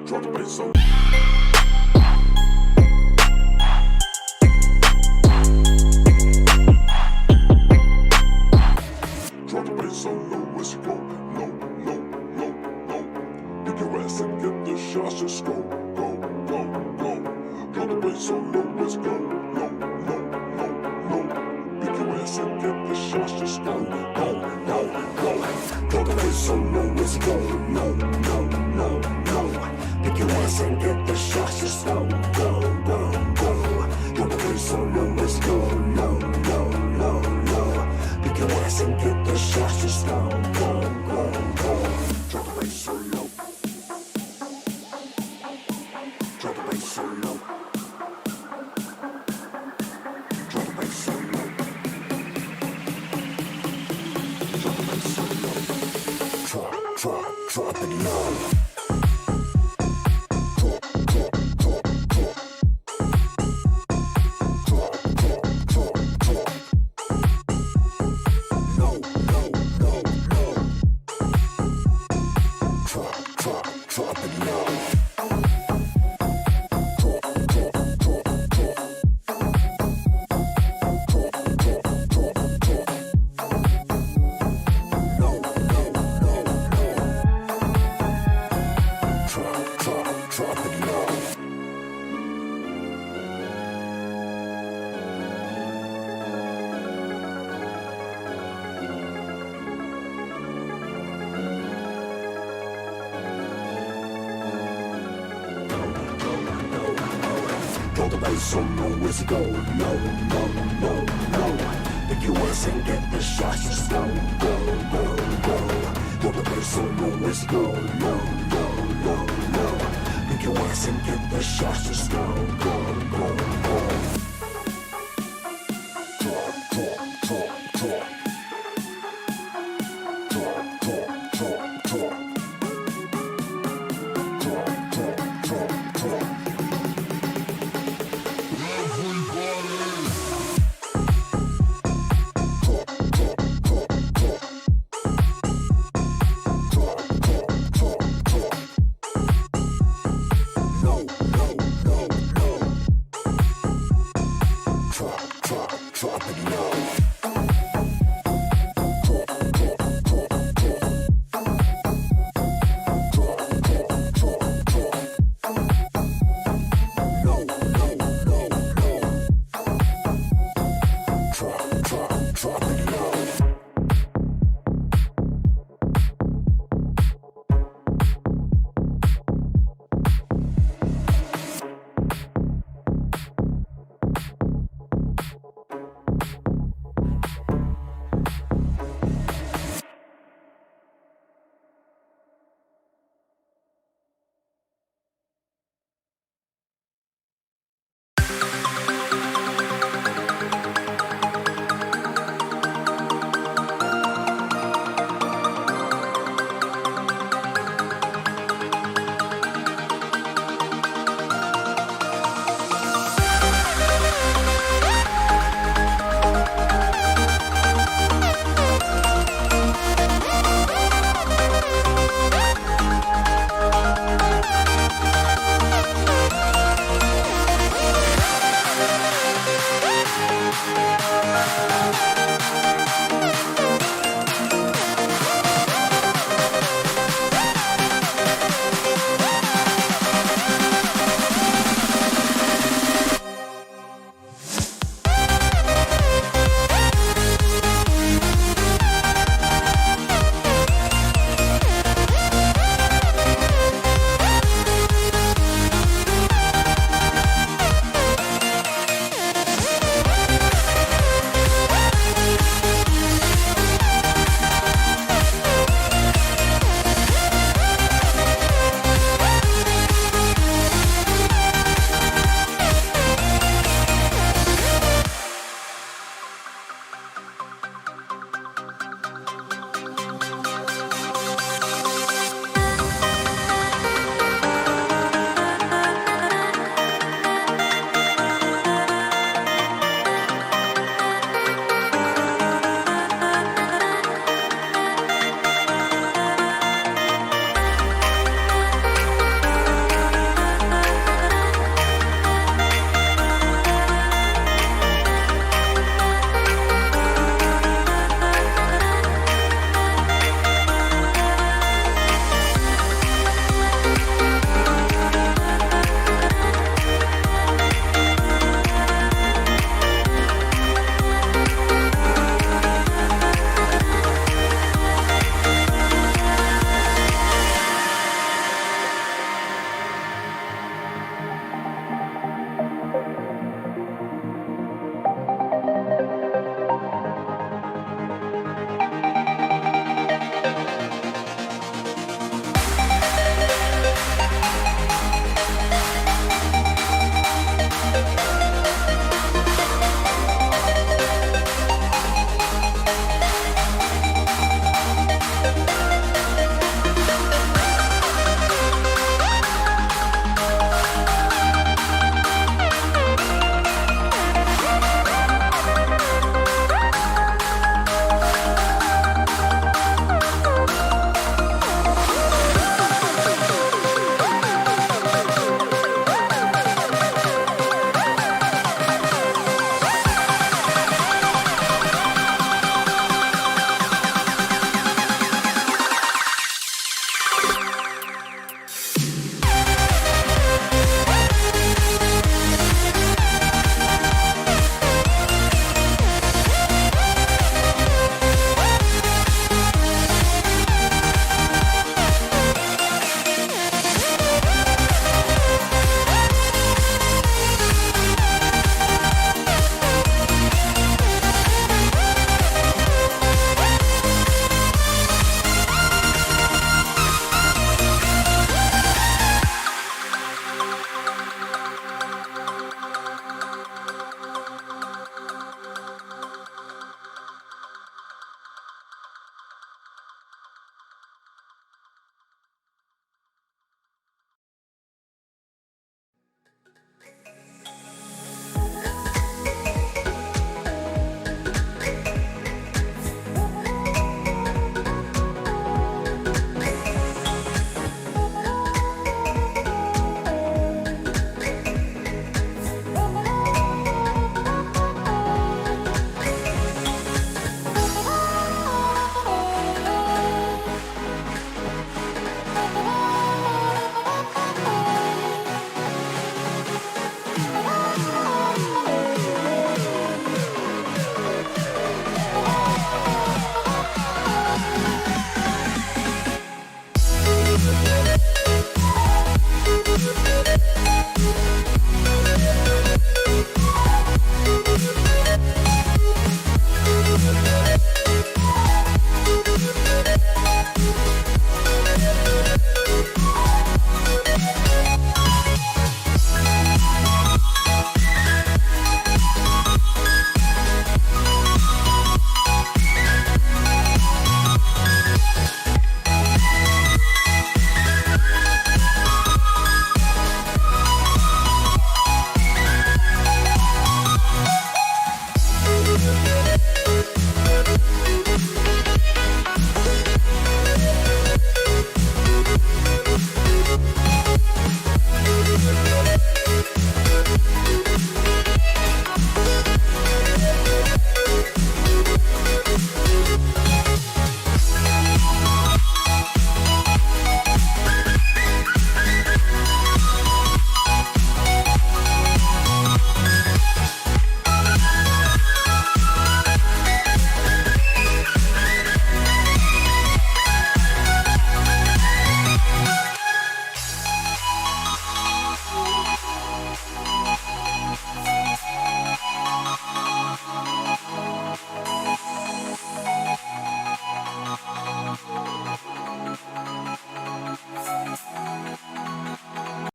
Drop the bass on. Drop the bass on low as you go. Low, low, low, low. Pick your ass and get the shots. Just go, go, go, go. Drop the bass on low as you go. Low, low, low, low. Pick your ass and get the shots. Just go, go, go, go. Drop the bass on low as you go. Low, low, low, low. Pick your ass and get the shots. Just go, go, go, go. Drop the bass on low as you go. Low, low, low, low. Pick your ass and get the shots. Just go, go, go, go. Drop the bass so low. Drop the bass so low. Drop the bass so low. Drop the bass so low. Drop it low. Drop the bass so low as you go. Low, low, low, low. Pick your ass and get the shots. Just go, go, go, go. Drop the bass so low as you go. Low, low, low, low. Pick your ass and get the shots. Just go, go, go, go.